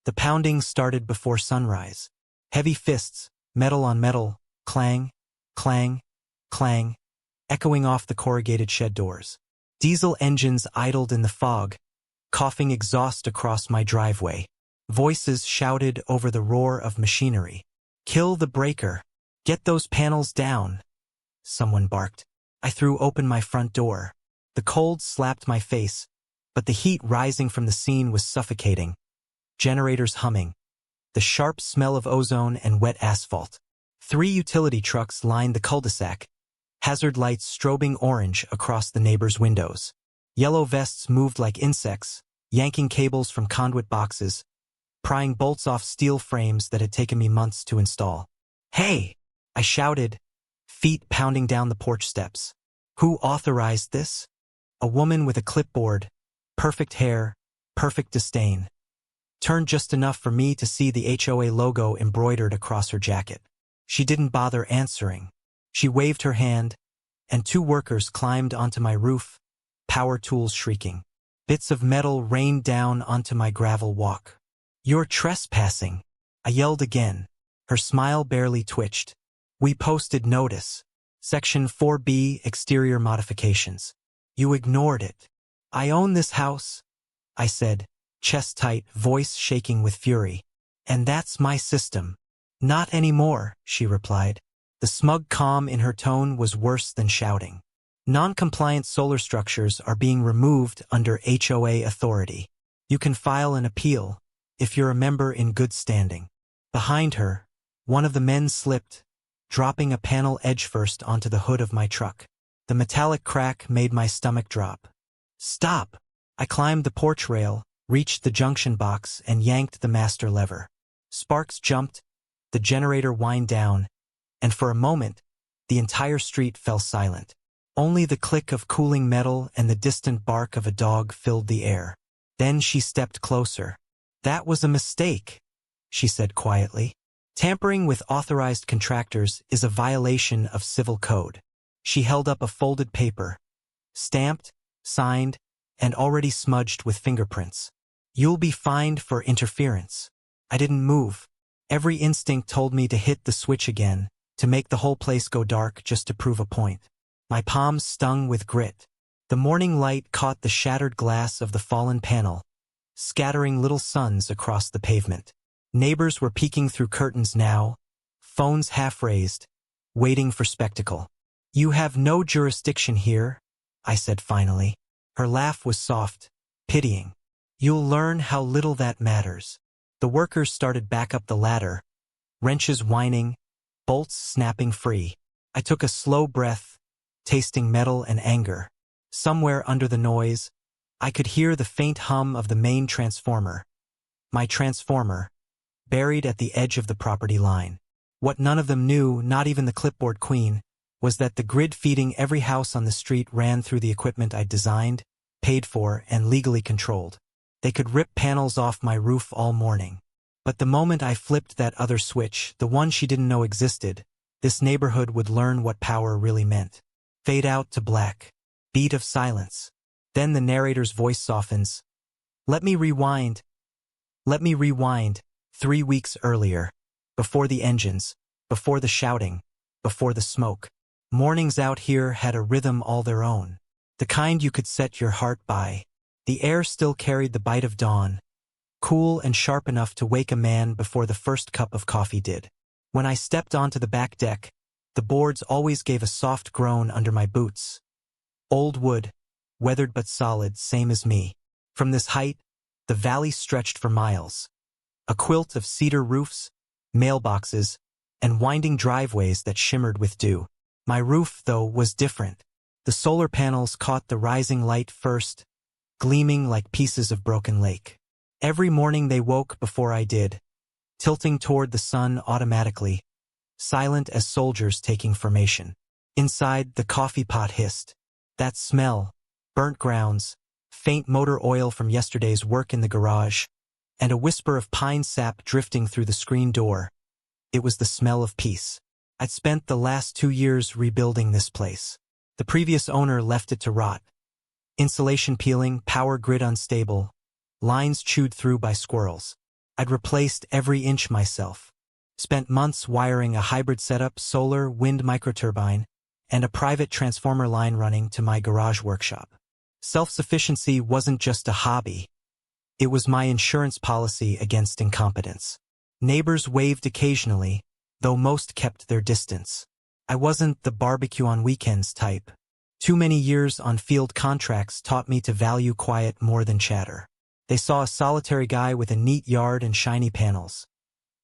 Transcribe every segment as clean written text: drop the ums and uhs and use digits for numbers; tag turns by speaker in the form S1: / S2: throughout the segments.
S1: The pounding started before sunrise. Heavy fists, metal on metal, clang, clang, clang, echoing off the corrugated shed doors. Diesel engines idled in the fog, coughing exhaust across my driveway. Voices shouted over the roar of machinery. "Kill the breaker! Get those panels down!" Someone barked. I threw open my front door. The cold slapped my face, but the heat rising from the scene was suffocating. Generators humming. The sharp smell of ozone and wet asphalt. 3 utility trucks lined the cul-de-sac, hazard lights strobing orange across the neighbors' windows. Yellow vests moved like insects, yanking cables from conduit boxes, prying bolts off steel frames that had taken me months to install. "Hey!" I shouted, feet pounding down the porch steps. "Who authorized this?" A woman with a clipboard, perfect hair, perfect disdain, turned just enough for me to see the HOA logo embroidered across her jacket. She didn't bother answering. She waved her hand, and 2 workers climbed onto my roof, power tools shrieking. Bits of metal rained down onto my gravel walk. "You're trespassing," I yelled again. Her smile barely twitched. "We posted notice. Section 4B, exterior modifications. You ignored it." "I own this house," I said, chest tight, voice shaking with fury. "And that's my system." "Not anymore," she replied. The smug calm in her tone was worse than shouting. "Non-compliant solar structures are being removed under HOA authority. You can file an appeal, if you're a member in good standing." Behind her, one of the men slipped, dropping a panel edge first onto the hood of my truck. The metallic crack made my stomach drop. "Stop!" I climbed the porch rail, reached the junction box, and yanked the master lever. Sparks jumped, the generator whined down, and for a moment, the entire street fell silent. Only the click of cooling metal and the distant bark of a dog filled the air. Then she stepped closer. "That was a mistake," she said quietly. "Tampering with authorized contractors is a violation of civil code." She held up a folded paper, stamped, signed, and already smudged with fingerprints. "You'll be fined for interference." I didn't move. Every instinct told me to hit the switch again, to make the whole place go dark just to prove a point. My palms stung with grit. The morning light caught the shattered glass of the fallen panel, scattering little suns across the pavement. Neighbors were peeking through curtains now, phones half raised, waiting for spectacle. "You have no jurisdiction here," I said finally. Her laugh was soft, pitying. "You'll learn how little that matters." The workers started back up the ladder, wrenches whining, bolts snapping free. I took a slow breath, tasting metal and anger. Somewhere under the noise, I could hear the faint hum of the main transformer. My transformer, buried at the edge of the property line. What none of them knew, not even the clipboard queen, was that the grid feeding every house on the street ran through the equipment I'd designed, paid for, and legally controlled. They could rip panels off my roof all morning. But the moment I flipped that other switch, the one she didn't know existed, this neighborhood would learn what power really meant. Fade out to black. Beat of silence. Then the narrator's voice softens. Let me rewind. 3 weeks earlier. Before the engines. Before the shouting. Before the smoke. Mornings out here had a rhythm all their own. The kind you could set your heart by. The air still carried the bite of dawn, cool and sharp enough to wake a man before the first cup of coffee did. When I stepped onto the back deck, the boards always gave a soft groan under my boots. Old wood, weathered but solid, same as me. From this height, the valley stretched for miles. A quilt of cedar roofs, mailboxes, and winding driveways that shimmered with dew. My roof, though, was different. The solar panels caught the rising light first, gleaming like pieces of broken lake. Every morning they woke before I did, tilting toward the sun automatically, silent as soldiers taking formation. Inside, the coffee pot hissed. That smell, burnt grounds, faint motor oil from yesterday's work in the garage, and a whisper of pine sap drifting through the screen door. It was the smell of peace. I'd spent the last 2 years rebuilding this place. The previous owner left it to rot. Insulation peeling, power grid unstable, lines chewed through by squirrels. I'd replaced every inch myself. Spent months wiring a hybrid setup, solar, wind microturbine, and a private transformer line running to my garage workshop. Self-sufficiency wasn't just a hobby. It was my insurance policy against incompetence. Neighbors waved occasionally, though most kept their distance. I wasn't the barbecue on weekends type. Too many years on field contracts taught me to value quiet more than chatter. They saw a solitary guy with a neat yard and shiny panels.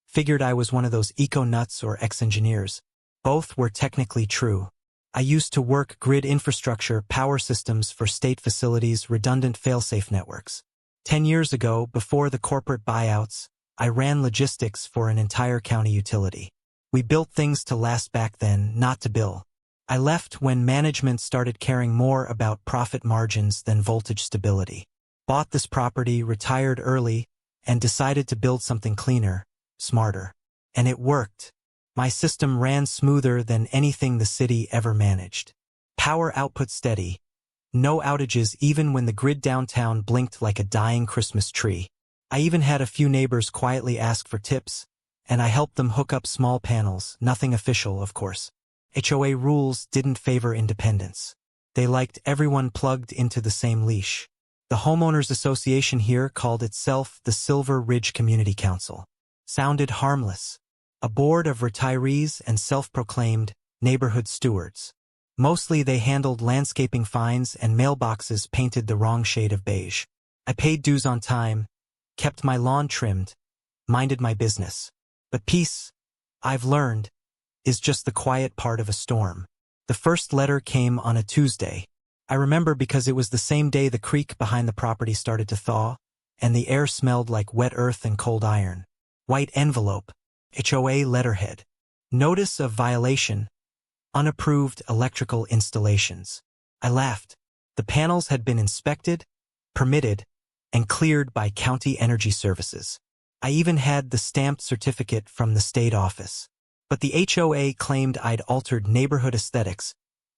S1: Figured I was one of those eco-nuts or ex-engineers. Both were technically true. I used to work grid infrastructure, power systems for state facilities, redundant fail-safe networks. 10 years ago, before the corporate buyouts, I ran logistics for an entire county utility. We built things to last back then, not to bill. I left when management started caring more about profit margins than voltage stability. Bought this property, retired early, and decided to build something cleaner, smarter. And it worked. My system ran smoother than anything the city ever managed. Power output steady. No outages even when the grid downtown blinked like a dying Christmas tree. I even had a few neighbors quietly ask for tips, and I helped them hook up small panels, nothing official, of course. HOA rules didn't favor independence. They liked everyone plugged into the same leash. The homeowners association here called itself the Silver Ridge Community Council. Sounded harmless. A board of retirees and self-proclaimed neighborhood stewards. Mostly they handled landscaping fines and mailboxes painted the wrong shade of beige. I paid dues on time, kept my lawn trimmed, minded my business. But peace, I've learned, is just the quiet part of a storm. The first letter came on a Tuesday. I remember because it was the same day the creek behind the property started to thaw, and the air smelled like wet earth and cold iron. White envelope. HOA letterhead. Notice of violation. Unapproved electrical installations. I laughed. The panels had been inspected, permitted, and cleared by County Energy Services. I even had the stamped certificate from the state office. But the HOA claimed I'd altered neighborhood aesthetics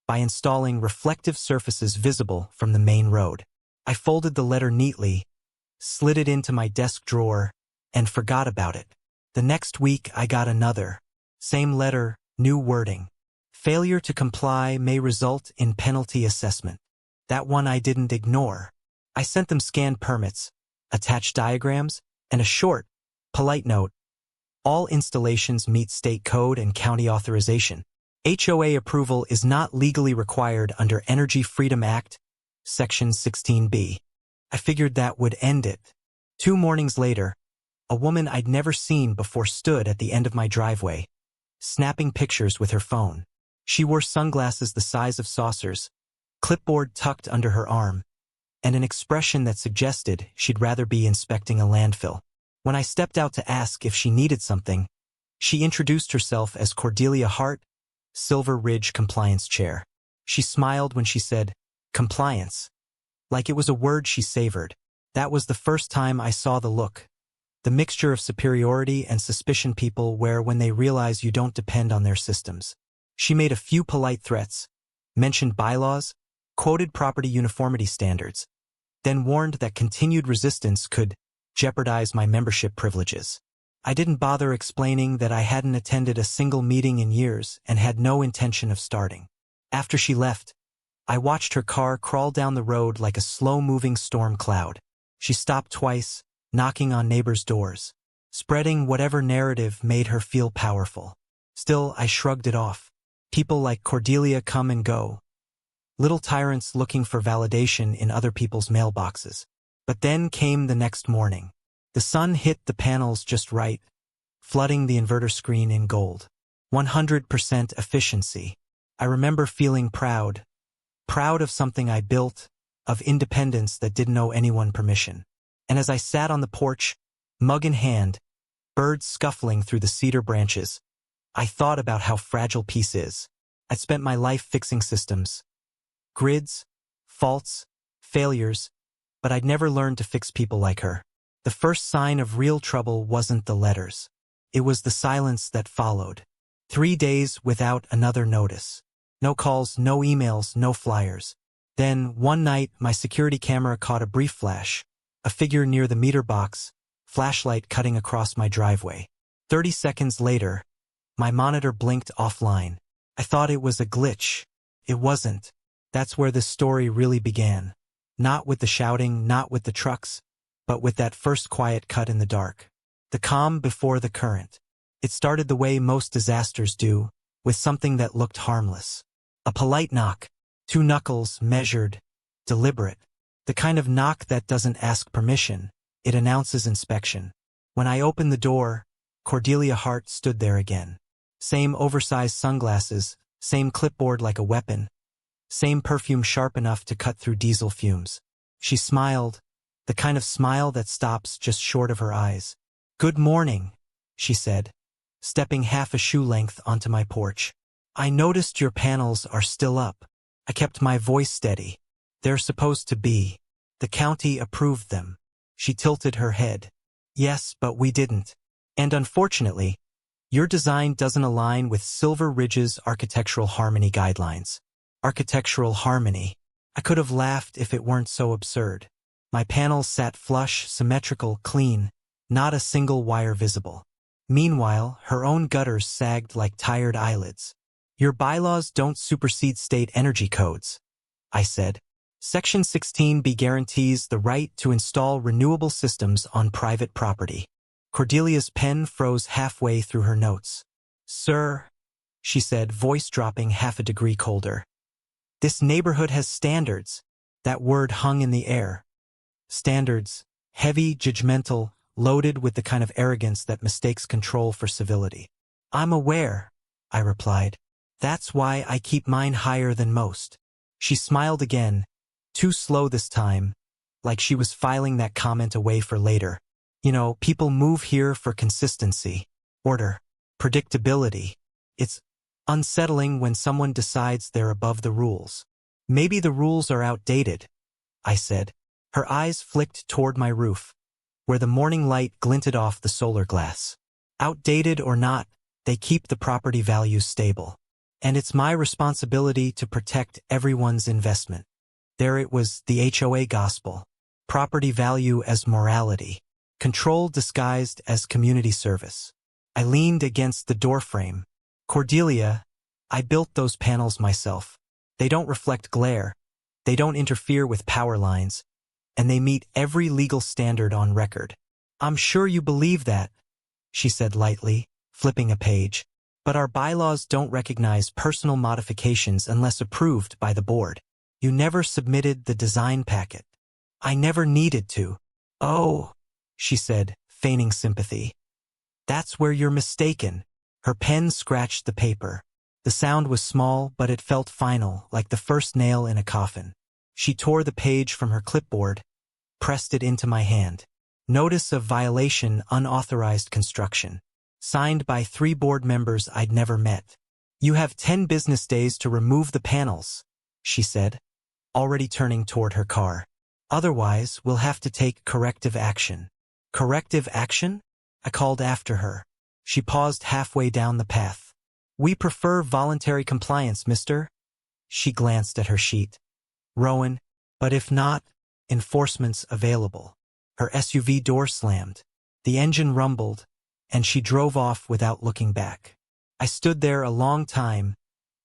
S1: by installing reflective surfaces visible from the main road. I folded the letter neatly, slid it into my desk drawer, and forgot about it. The next week I got another. Same letter, new wording. Failure to comply may result in penalty assessment. That one I didn't ignore. I sent them scanned permits, attached diagrams, and a short, polite note. All installations meet state code and county authorization. HOA approval is not legally required under Energy Freedom Act, Section 16B. I figured that would end it. 2 mornings later, a woman I'd never seen before stood at the end of my driveway, snapping pictures with her phone. She wore sunglasses the size of saucers, clipboard tucked under her arm, and an expression that suggested she'd rather be inspecting a landfill. When I stepped out to ask if she needed something, she introduced herself as Cordelia Hart, Silver Ridge Compliance Chair. She smiled when she said, "Compliance," like it was a word she savored. That was the first time I saw the look. The mixture of superiority and suspicion people wear when they realize you don't depend on their systems. She made a few polite threats, mentioned bylaws, quoted property uniformity standards, then warned that continued resistance could jeopardize my membership privileges. I didn't bother explaining that I hadn't attended a single meeting in years and had no intention of starting. After she left, I watched her car crawl down the road like a slow-moving storm cloud. She stopped twice, knocking on neighbors' doors, spreading whatever narrative made her feel powerful. Still, I shrugged it off. People like Cordelia come and go. Little tyrants looking for validation in other people's mailboxes. But then came the next morning. The sun hit the panels just right, flooding the inverter screen in gold. 100% efficiency. I remember feeling proud of something I built, of independence that didn't owe anyone permission. And as I sat on the porch, mug in hand, birds scuffling through the cedar branches, I thought about how fragile peace is. I'd spent my life fixing systems, grids, faults, failures, but I'd never learned to fix people like her. The first sign of real trouble wasn't the letters. It was the silence that followed. 3 days without another notice. No calls, no emails, no flyers. Then, one night, my security camera caught a brief flash. A figure near the meter box, flashlight cutting across my driveway. 30 seconds later, my monitor blinked offline. I thought it was a glitch. It wasn't. That's where this story really began. Not with the shouting, not with the trucks, but with that first quiet cut in the dark. The calm before the current. It started the way most disasters do, with something that looked harmless. A polite knock. 2 knuckles, measured, deliberate. The kind of knock that doesn't ask permission, it announces inspection. When I opened the door, Cordelia Hart stood there again. Same oversized sunglasses, same clipboard like a weapon, same perfume sharp enough to cut through diesel fumes. She smiled, the kind of smile that stops just short of her eyes. "Good morning," she said, stepping half a shoe length onto my porch. "I noticed your panels are still up." I kept my voice steady. "They're supposed to be. The county approved them." She tilted her head. "Yes, but we didn't. And unfortunately, your design doesn't align with Silver Ridge's architectural harmony guidelines." Architectural harmony. I could have laughed if it weren't so absurd. My panels sat flush, symmetrical, clean, not a single wire visible. Meanwhile, her own gutters sagged like tired eyelids. "Your bylaws don't supersede state energy codes," I said. "Section 16B guarantees the right to install renewable systems on private property." Cordelia's pen froze halfway through her notes. "Sir," she said, voice dropping half a degree colder. "This neighborhood has standards." That word hung in the air. Standards, heavy, judgmental, loaded with the kind of arrogance that mistakes control for civility. "I'm aware," I replied. "That's why I keep mine higher than most." She smiled again, too slow this time, like she was filing that comment away for later. "You know, people move here for consistency, order, predictability. It's unsettling when someone decides they're above the rules." "Maybe the rules are outdated," I said. Her eyes flicked toward my roof, where the morning light glinted off the solar glass. "Outdated or not, they keep the property values stable. And it's my responsibility to protect everyone's investment." There it was, the HOA gospel. Property value as morality. Control disguised as community service. I leaned against the doorframe. "Cordelia, I built those panels myself. They don't reflect glare. They don't interfere with power lines. And they meet every legal standard on record." "I'm sure you believe that," she said lightly, flipping a page. "But our bylaws don't recognize personal modifications unless approved by the board. You never submitted the design packet." "I never needed to." "Oh," she said, feigning sympathy. "That's where you're mistaken." Her pen scratched the paper. The sound was small, but it felt final, like the first nail in a coffin. She tore the page from her clipboard, pressed it into my hand. "Notice of violation, unauthorized construction. Signed by 3 board members I'd never met. You have 10 business days to remove the panels," she said, already turning toward her car. "Otherwise, we'll have to take corrective action." "Corrective action?" I called after her. She paused halfway down the path. "We prefer voluntary compliance, mister." She glanced at her sheet. "Rowan, but if not, enforcement's available." Her SUV door slammed. The engine rumbled, and she drove off without looking back. I stood there a long time,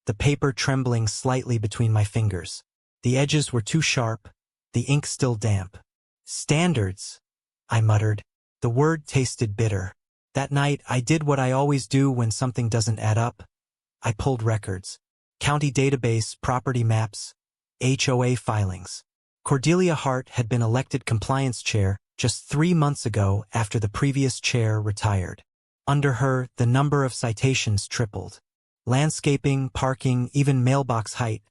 S1: the paper trembling slightly between my fingers. The edges were too sharp, the ink still damp. "Standards," I muttered. The word tasted bitter. That night, I did what I always do when something doesn't add up. I pulled records. County database, property maps, HOA filings. Cordelia Hart had been elected compliance chair just 3 months ago after the previous chair retired. Under her, the number of citations tripled. Landscaping, parking, even mailbox height,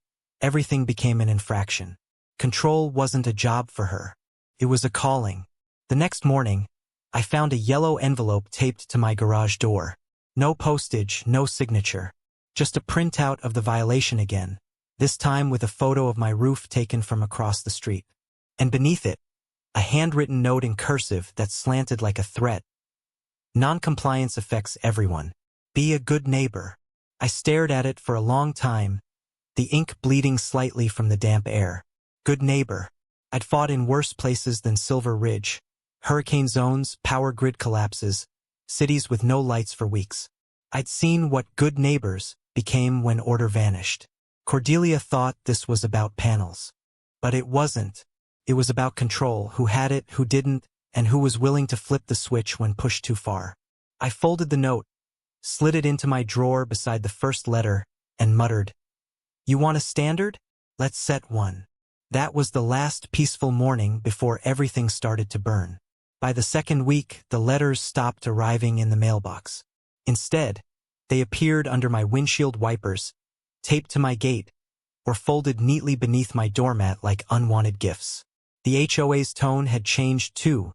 S1: everything became an infraction. Control wasn't a job for her. It was a calling. The next morning, I found a yellow envelope taped to my garage door. No postage, no signature. Just a printout of the violation again, this time with a photo of my roof taken from across the street. And beneath it, a handwritten note in cursive that slanted like a threat. "Non-compliance affects everyone. Be a good neighbor." I stared at it for a long time, the ink bleeding slightly from the damp air. Good neighbor. I'd fought in worse places than Silver Ridge. Hurricane zones, power grid collapses, cities with no lights for weeks. I'd seen what good neighbors became when order vanished. Cordelia thought this was about panels. But it wasn't. It was about control, who had it, who didn't, and who was willing to flip the switch when pushed too far. I folded the note, slid it into my drawer beside the first letter, and muttered, "You want a standard? Let's set one." That was the last peaceful morning before everything started to burn. By the second week, the letters stopped arriving in the mailbox. Instead, they appeared under my windshield wipers, taped to my gate, or folded neatly beneath my doormat like unwanted gifts. The HOA's tone had changed too,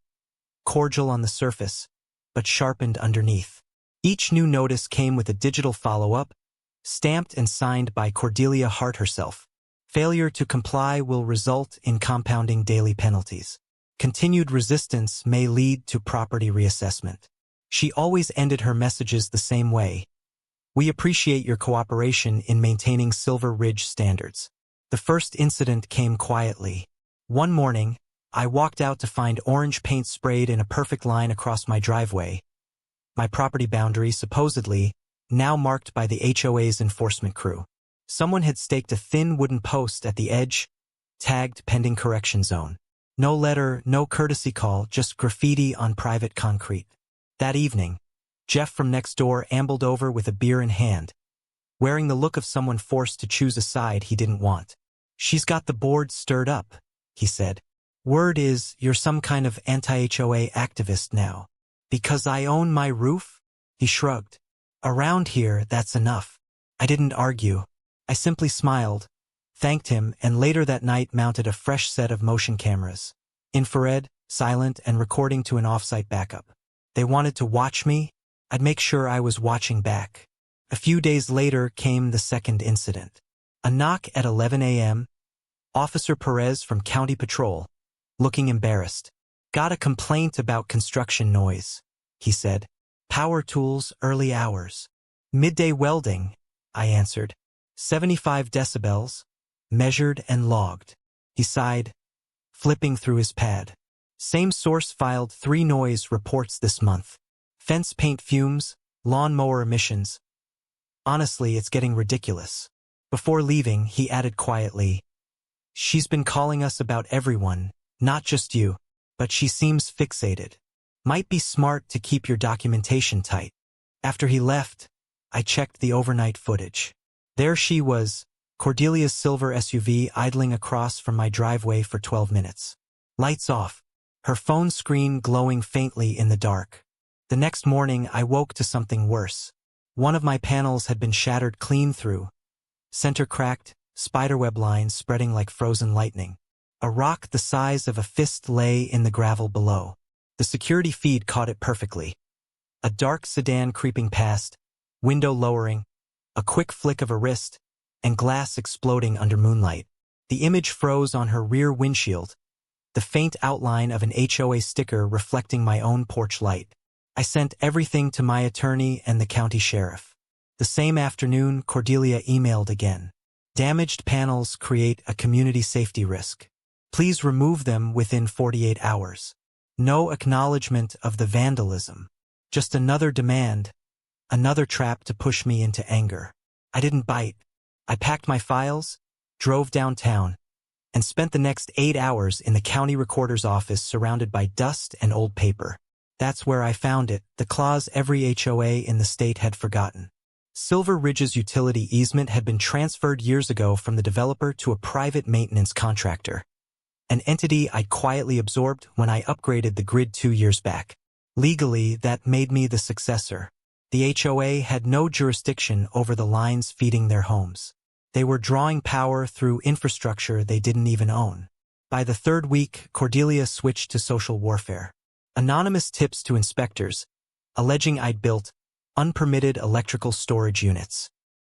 S1: cordial on the surface, but sharpened underneath. Each new notice came with a digital follow-up, stamped and signed by Cordelia Hart herself. Failure to comply will result in compounding daily penalties. Continued resistance may lead to property reassessment. She always ended her messages the same way. "We appreciate your cooperation in maintaining Silver Ridge standards." The first incident came quietly. One morning, I walked out to find orange paint sprayed in a perfect line across my driveway. My property boundary, supposedly, now marked by the HOA's enforcement crew. Someone had staked a thin wooden post at the edge, tagged pending correction zone. No letter, no courtesy call, just graffiti on private concrete. That evening, Jeff from next door ambled over with a beer in hand, wearing the look of someone forced to choose a side he didn't want. "She's got the board stirred up," he said. "Word is you're some kind of anti-HOA activist now." "Because I own my roof?" He shrugged. "Around here, that's enough." I didn't argue. I simply smiled, thanked him, and later that night mounted a fresh set of motion cameras. Infrared, silent, and recording to an off-site backup. They wanted to watch me. I'd make sure I was watching back. A few days later came the second incident. A knock at 11 a.m. Officer Perez from County Patrol, looking embarrassed. "Got a complaint about construction noise," he said. "Power tools, early hours." "Midday welding," I answered. 75 decibels, measured and logged. He sighed, flipping through his pad. "Same source filed 3 noise reports this month. Fence paint fumes, lawnmower emissions. Honestly, it's getting ridiculous." Before leaving, he added quietly, "She's been calling us about everyone, not just you, but she seems fixated. Might be smart to keep your documentation tight." After he left, I checked the overnight footage. There she was, Cordelia's silver SUV idling across from my driveway for 12 minutes. Lights off, her phone screen glowing faintly in the dark. The next morning, I woke to something worse. One of my panels had been shattered clean through, center cracked, spiderweb lines spreading like frozen lightning. A rock the size of a fist lay in the gravel below. The security feed caught it perfectly. A dark sedan creeping past, window lowering, a quick flick of a wrist, and glass exploding under moonlight. The image froze on her rear windshield, the faint outline of an HOA sticker reflecting my own porch light. I sent everything to my attorney and the county sheriff. The same afternoon, Cordelia emailed again. "Damaged panels create a community safety risk. Please remove them within 48 hours. No acknowledgement of the vandalism. Just another demand, another trap to push me into anger." I didn't bite. I packed my files, drove downtown, and spent the next 8 hours in the county recorder's office surrounded by dust and old paper. That's where I found it, the clause every HOA in the state had forgotten. Silver Ridge's utility easement had been transferred years ago from the developer to a private maintenance contractor, an entity I'd quietly absorbed when I upgraded the grid 2 years back. Legally, that made me the successor. The HOA had no jurisdiction over the lines feeding their homes. They were drawing power through infrastructure they didn't even own. By the third week, Cordelia switched to social warfare. Anonymous tips to inspectors, alleging I'd built unpermitted electrical storage units.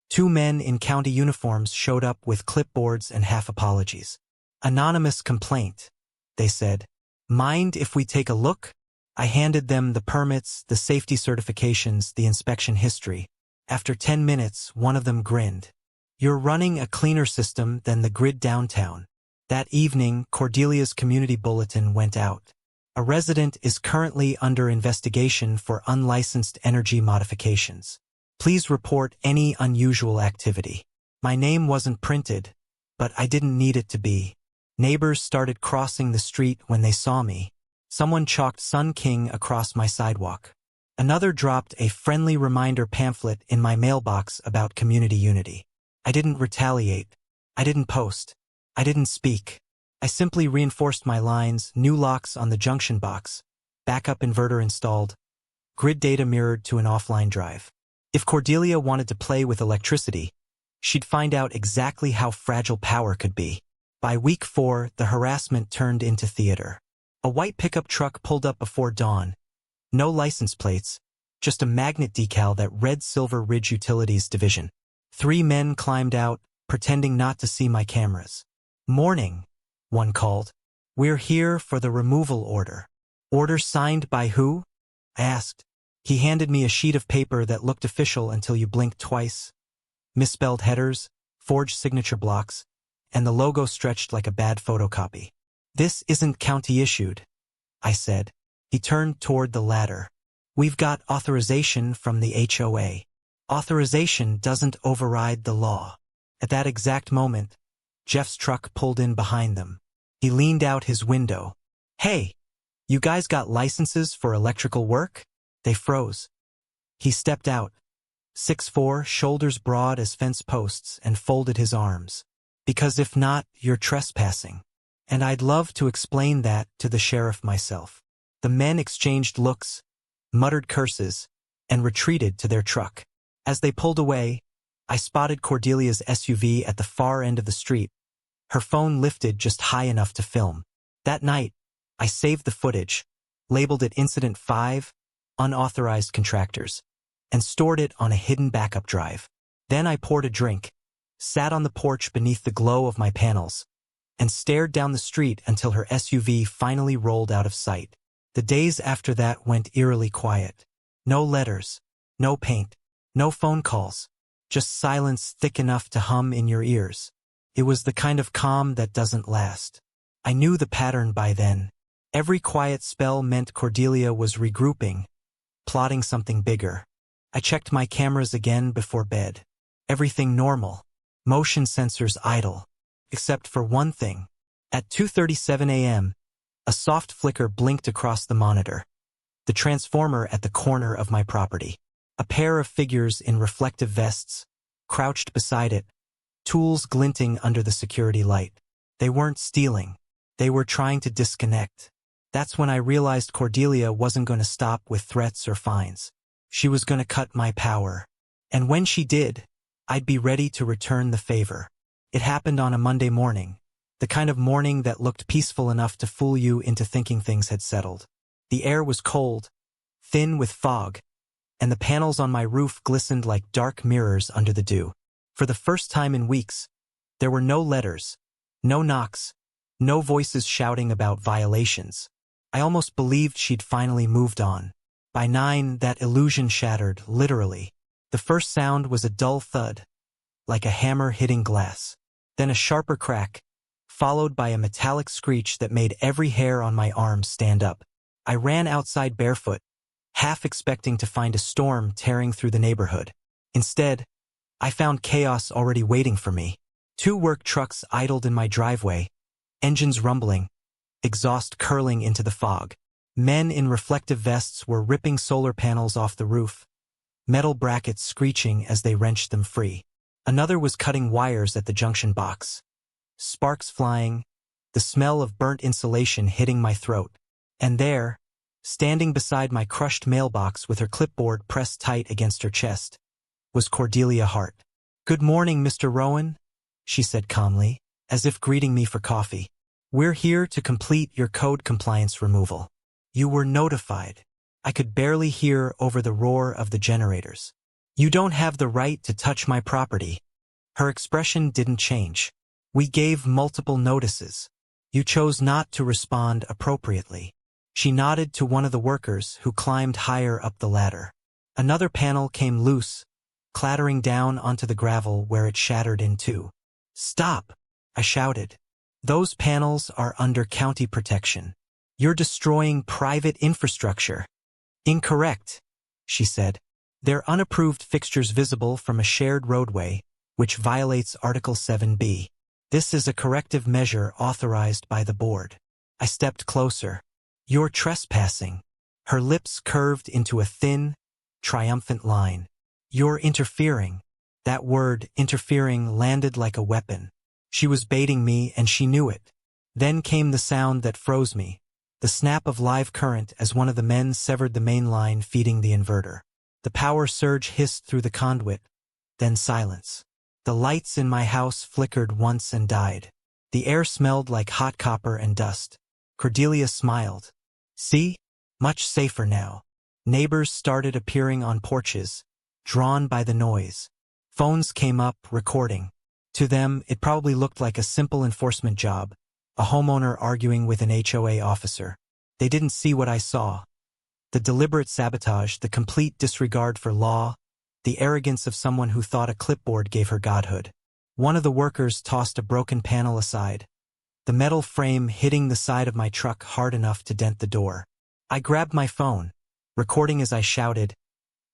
S1: 2 men in county uniforms showed up with clipboards and half apologies. "Anonymous complaint," they said. "Mind if we take a look?" I handed them the permits, the safety certifications, the inspection history. After 10 minutes, one of them grinned. "You're running a cleaner system than the grid downtown." That evening, Cordelia's community bulletin went out. A resident is currently under investigation for unlicensed energy modifications. Please report any unusual activity. My name wasn't printed, but I didn't need it to be. Neighbors started crossing the street when they saw me. Someone chalked Sun King across my sidewalk. Another dropped a friendly reminder pamphlet in my mailbox about community unity. I didn't retaliate. I didn't post. I didn't speak. I simply reinforced my lines, new locks on the junction box, backup inverter installed, grid data mirrored to an offline drive. If Cordelia wanted to play with electricity, she'd find out exactly how fragile power could be. By week 4, the harassment turned into theater. A white pickup truck pulled up before dawn. No license plates, just a magnet decal that read Silver Ridge Utilities Division. 3 men climbed out, pretending not to see my cameras. "Morning," one called. "We're here for the removal order." "Order signed by who?" I asked. He handed me a sheet of paper that looked official until you blinked twice. Misspelled headers, forged signature blocks, and the logo stretched like a bad photocopy. "This isn't county-issued," I said. He turned toward the ladder. "We've got authorization from the HOA. Authorization doesn't override the law." At that exact moment, Jeff's truck pulled in behind them. He leaned out his window. "Hey, you guys got licenses for electrical work?" They froze. He stepped out, 6'4", shoulders broad as fence posts, and folded his arms. "Because if not, you're trespassing." And I'd love to explain that to the sheriff myself. The men exchanged looks, muttered curses, and retreated to their truck. As they pulled away, I spotted Cordelia's SUV at the far end of the street, her phone lifted just high enough to film. That night, I saved the footage, labeled it Incident 5, Unauthorized Contractors, and stored it on a hidden backup drive. Then I poured a drink, sat on the porch beneath the glow of my panels, and stared down the street until her SUV finally rolled out of sight. The days after that went eerily quiet. No letters, no paint, no phone calls, just silence thick enough to hum in your ears. It was the kind of calm that doesn't last. I knew the pattern by then. Every quiet spell meant Cordelia was regrouping, plotting something bigger. I checked my cameras again before bed. Everything normal. Motion sensors idle. Except for one thing. At 2:37 a.m., a soft flicker blinked across the monitor. The transformer at the corner of my property. A pair of figures in reflective vests, crouched beside it, tools glinting under the security light. They weren't stealing. They were trying to disconnect. That's when I realized Cordelia wasn't going to stop with threats or fines. She was going to cut my power. And when she did, I'd be ready to return the favor. It happened on a Monday morning, the kind of morning that looked peaceful enough to fool you into thinking things had settled. The air was cold, thin with fog, and the panels on my roof glistened like dark mirrors under the dew. For the first time in weeks, there were no letters, no knocks, no voices shouting about violations. I almost believed she'd finally moved on. By 9, that illusion shattered, literally. The first sound was a dull thud, like a hammer hitting glass. Then a sharper crack, followed by a metallic screech that made every hair on my arm stand up. I ran outside barefoot, half expecting to find a storm tearing through the neighborhood. Instead, I found chaos already waiting for me. 2 work trucks idled in my driveway, engines rumbling, exhaust curling into the fog. Men in reflective vests were ripping solar panels off the roof, metal brackets screeching as they wrenched them free. Another was cutting wires at the junction box. Sparks flying, the smell of burnt insulation hitting my throat. And there, standing beside my crushed mailbox with her clipboard pressed tight against her chest, was Cordelia Hart. "Good morning, Mr. Rowan," she said calmly, as if greeting me for coffee. "We're here to complete your code compliance removal. You were notified." I could barely hear over the roar of the generators. "You don't have the right to touch my property." Her expression didn't change. "We gave multiple notices. You chose not to respond appropriately." She nodded to one of the workers who climbed higher up the ladder. Another panel came loose, clattering down onto the gravel where it shattered in 2. "Stop!" I shouted. "Those panels are under county protection. You're destroying private infrastructure. Incorrect, she said. They're unapproved fixtures visible from a shared roadway, which violates Article 7b. This is a corrective measure authorized by the board. I stepped closer. You're trespassing. Her lips curved into a thin, triumphant line. You're interfering. That word, interfering, landed like a weapon. She was baiting me, and she knew it. Then came the sound that froze me, the snap of live current as one of the men severed the main line feeding the inverter. The power surge hissed through the conduit, then silence. The lights in my house flickered once and died. The air smelled like hot copper and dust. Cordelia smiled. See? Much safer now. Neighbors started appearing on porches, drawn by the noise. Phones came up, recording. To them, it probably looked like a simple enforcement job, a homeowner arguing with an HOA officer. They didn't see what I saw. The deliberate sabotage, the complete disregard for law, the arrogance of someone who thought a clipboard gave her godhood. One of the workers tossed a broken panel aside, the metal frame hitting the side of my truck hard enough to dent the door. I grabbed my phone, recording as I shouted,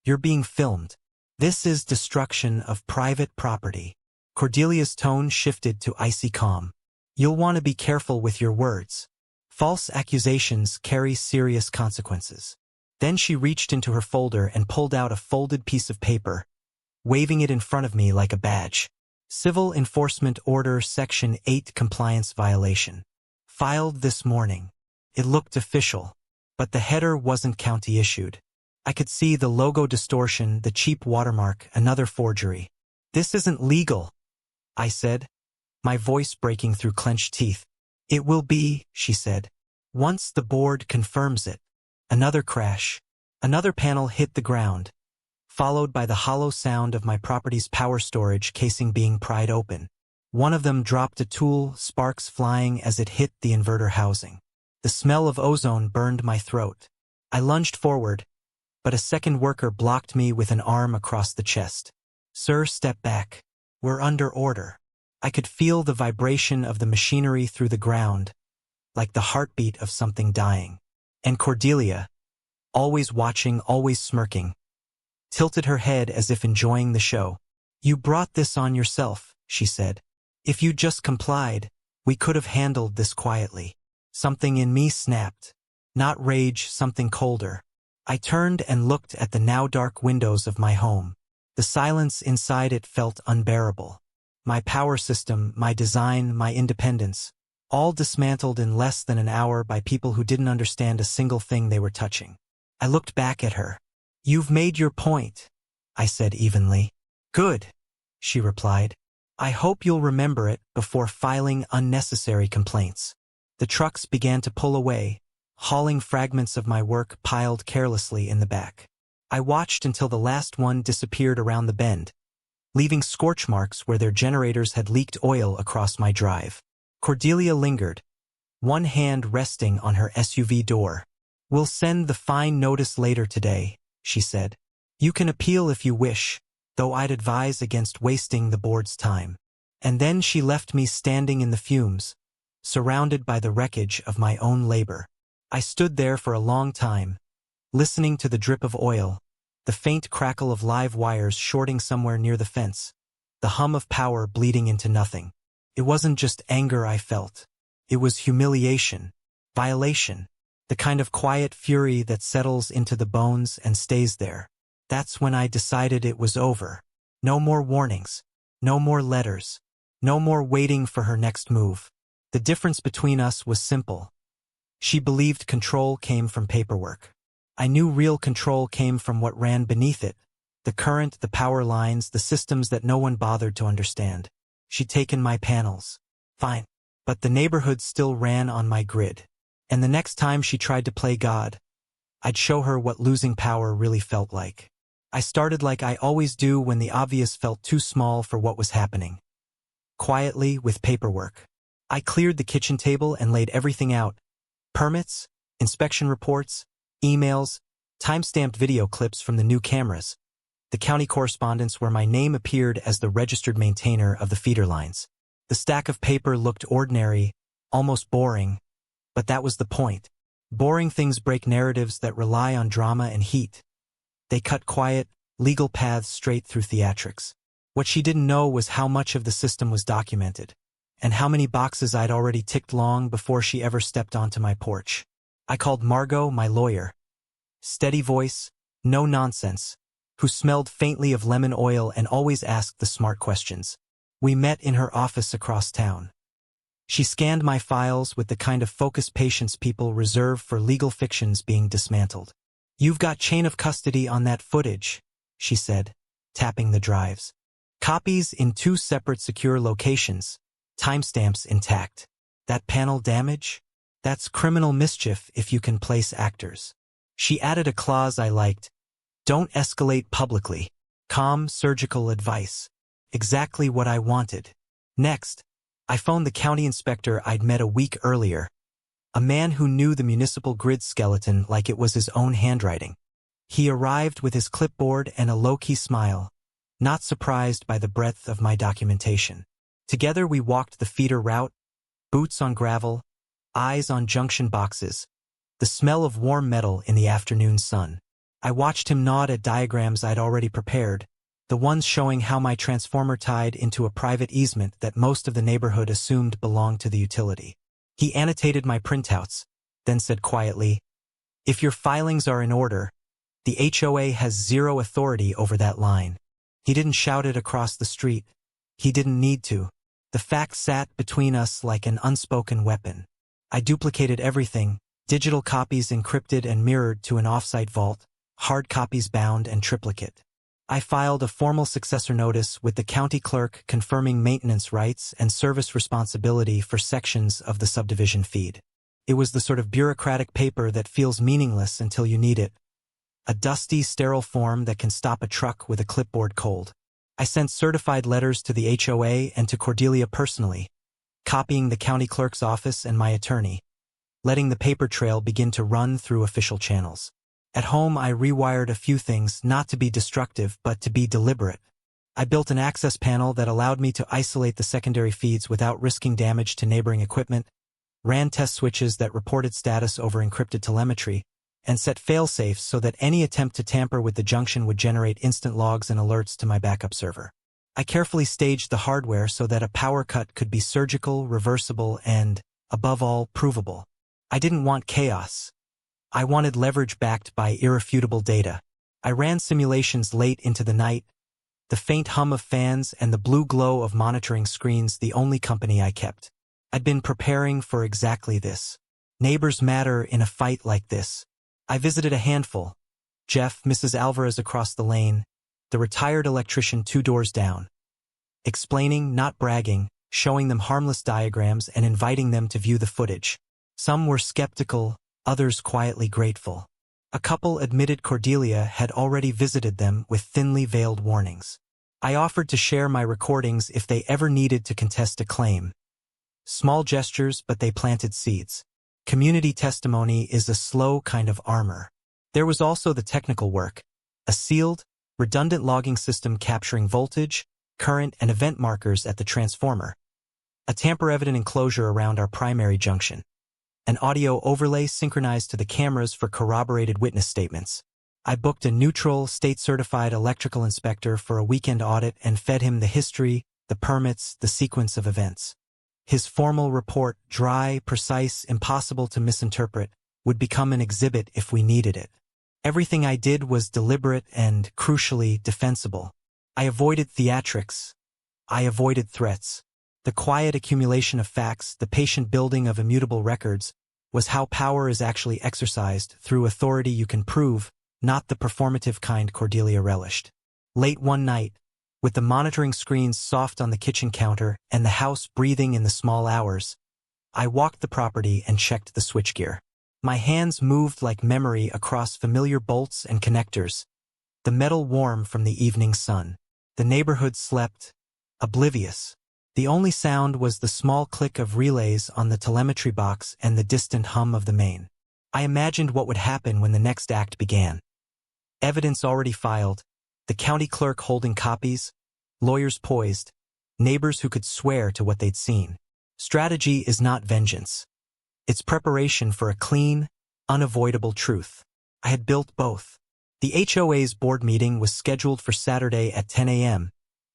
S1: "You're being filmed. This is destruction of private property." Cordelia's tone shifted to icy calm. You'll want to be careful with your words. False accusations carry serious consequences. Then she reached into her folder and pulled out a folded piece of paper, waving it in front of me like a badge. Civil Enforcement Order Section 8 Compliance Violation. Filed this morning. It looked official, but the header wasn't county issued. I could see the logo distortion, the cheap watermark, another forgery. This isn't legal, I said, my voice breaking through clenched teeth. It will be, she said, once the board confirms it. Another crash. Another panel hit the ground, followed by the hollow sound of my property's power storage casing being pried open. One of them dropped a tool, sparks flying as it hit the inverter housing. The smell of ozone burned my throat. I lunged forward, but a second worker blocked me with an arm across the chest. Sir, step back. We're under order. I could feel the vibration of the machinery through the ground, like the heartbeat of something dying. And Cordelia, always watching, always smirking, tilted her head as if enjoying the show. You brought this on yourself, she said. If you just complied, we could have handled this quietly. Something in me snapped. Not rage, something colder. I turned and looked at the now dark windows of my home. The silence inside it felt unbearable. My power system, my design, my independence, all dismantled in less than an hour by people who didn't understand a single thing they were touching. I looked back at her. You've made your point, I said evenly. Good, she replied. I hope you'll remember it before filing unnecessary complaints. The trucks began to pull away, hauling fragments of my work piled carelessly in the back. I watched until the last one disappeared around the bend, leaving scorch marks where their generators had leaked oil across my drive. Cordelia lingered, one hand resting on her SUV door. We'll send the fine notice later today, she said. You can appeal if you wish, though I'd advise against wasting the board's time. And then she left me standing in the fumes, surrounded by the wreckage of my own labor. I stood there for a long time, listening to the drip of oil, the faint crackle of live wires shorting somewhere near the fence, the hum of power bleeding into nothing. It wasn't just anger I felt. It was humiliation, violation, the kind of quiet fury that settles into the bones and stays there. That's when I decided it was over. No more warnings, no more letters, no more waiting for her next move. The difference between us was simple. She believed control came from paperwork. I knew real control came from what ran beneath it, the current, the power lines, the systems that no one bothered to understand. She'd taken my panels. Fine. But the neighborhood still ran on my grid. And the next time she tried to play God, I'd show her what losing power really felt like. I started like I always do when the obvious felt too small for what was happening. Quietly, with paperwork. I cleared the kitchen table and laid everything out. Permits, inspection reports, emails, time-stamped video clips from the new cameras, the county correspondence where my name appeared as the registered maintainer of the feeder lines. The stack of paper looked ordinary, almost boring, but that was the point. Boring things break narratives that rely on drama and heat. They cut quiet, legal paths straight through theatrics. What she didn't know was how much of the system was documented, and how many boxes I'd already ticked long before she ever stepped onto my porch. I called Margot my lawyer. Steady voice, no nonsense, who smelled faintly of lemon oil and always asked the smart questions. We met in her office across town. She scanned my files with the kind of focused patience people reserve for legal fictions being dismantled. "You've got chain of custody on that footage," she said, tapping the drives. "Copies in 2 separate secure locations, timestamps intact. That panel damage? That's criminal mischief if you can place actors." She added a clause I liked. "Don't escalate publicly. Calm, surgical advice." Exactly what I wanted. Next, I phoned the county inspector I'd met a week earlier, a man who knew the municipal grid skeleton like it was his own handwriting. He arrived with his clipboard and a low-key smile, not surprised by the breadth of my documentation. Together we walked the feeder route, boots on gravel, eyes on junction boxes, the smell of warm metal in the afternoon sun. I watched him nod at diagrams I'd already prepared, the ones showing how my transformer tied into a private easement that most of the neighborhood assumed belonged to the utility. He annotated my printouts, then said quietly, "If your filings are in order, the HOA has zero authority over that line." He didn't shout it across the street. He didn't need to. The fact sat between us like an unspoken weapon. I duplicated everything, digital copies encrypted and mirrored to an offsite vault, hard copies bound and triplicate. I filed a formal successor notice with the county clerk confirming maintenance rights and service responsibility for sections of the subdivision feed. It was the sort of bureaucratic paper that feels meaningless until you need it. A dusty, sterile form that can stop a truck with a clipboard cold. I sent certified letters to the HOA and to Cordelia personally, copying the county clerk's office and my attorney, letting the paper trail begin to run through official channels. At home, I rewired a few things, not to be destructive, but to be deliberate. I built an access panel that allowed me to isolate the secondary feeds without risking damage to neighboring equipment, ran test switches that reported status over encrypted telemetry, and set failsafes so that any attempt to tamper with the junction would generate instant logs and alerts to my backup server. I carefully staged the hardware so that a power cut could be surgical, reversible, and, above all, provable. I didn't want chaos. I wanted leverage backed by irrefutable data. I ran simulations late into the night, the faint hum of fans and the blue glow of monitoring screens the only company I kept. I'd been preparing for exactly this. Neighbors matter in a fight like this. I visited a handful. Jeff, Mrs. Alvarez across the lane, the retired electrician 2 doors down. Explaining, not bragging, showing them harmless diagrams and inviting them to view the footage. Some were skeptical, others quietly grateful. A couple admitted Cordelia had already visited them with thinly veiled warnings. I offered to share my recordings if they ever needed to contest a claim. Small gestures, but they planted seeds. Community testimony is a slow kind of armor. There was also the technical work, a sealed, redundant logging system capturing voltage, current, and event markers at the transformer, a tamper-evident enclosure around our primary junction, an audio overlay synchronized to the cameras for corroborated witness statements. I booked a neutral, state-certified electrical inspector for a weekend audit and fed him the history, the permits, the sequence of events. His formal report, dry, precise, impossible to misinterpret, would become an exhibit if we needed it. Everything I did was deliberate and, crucially, defensible. I avoided theatrics. I avoided threats. The quiet accumulation of facts, the patient building of immutable records, was how power is actually exercised through authority you can prove, not the performative kind Cordelia relished. Late one night, with the monitoring screens soft on the kitchen counter and the house breathing in the small hours, I walked the property and checked the switchgear. My hands moved like memory across familiar bolts and connectors, the metal warm from the evening sun. The neighborhood slept, oblivious. The only sound was the small click of relays on the telemetry box and the distant hum of the main. I imagined what would happen when the next act began. Evidence already filed, the county clerk holding copies, lawyers poised, neighbors who could swear to what they'd seen. Strategy is not vengeance. It's preparation for a clean, unavoidable truth. I had built both. The HOA's board meeting was scheduled for Saturday at 10 a.m.,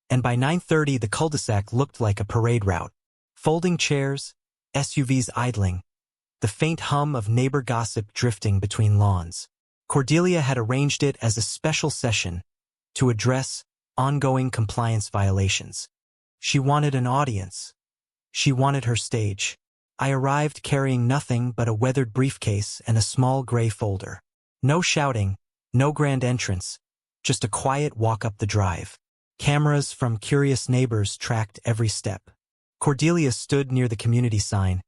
S1: and by 9:30 the cul-de-sac looked like a parade route. Folding chairs, SUVs idling, the faint hum of neighbor gossip drifting between lawns. Cordelia had arranged it as a special session to address ongoing compliance violations. She wanted an audience. She wanted her stage. I arrived carrying nothing but a weathered briefcase and a small gray folder. No shouting, no grand entrance, just a quiet walk up the drive. Cameras from curious neighbors tracked every step. Cordelia stood near the community sign,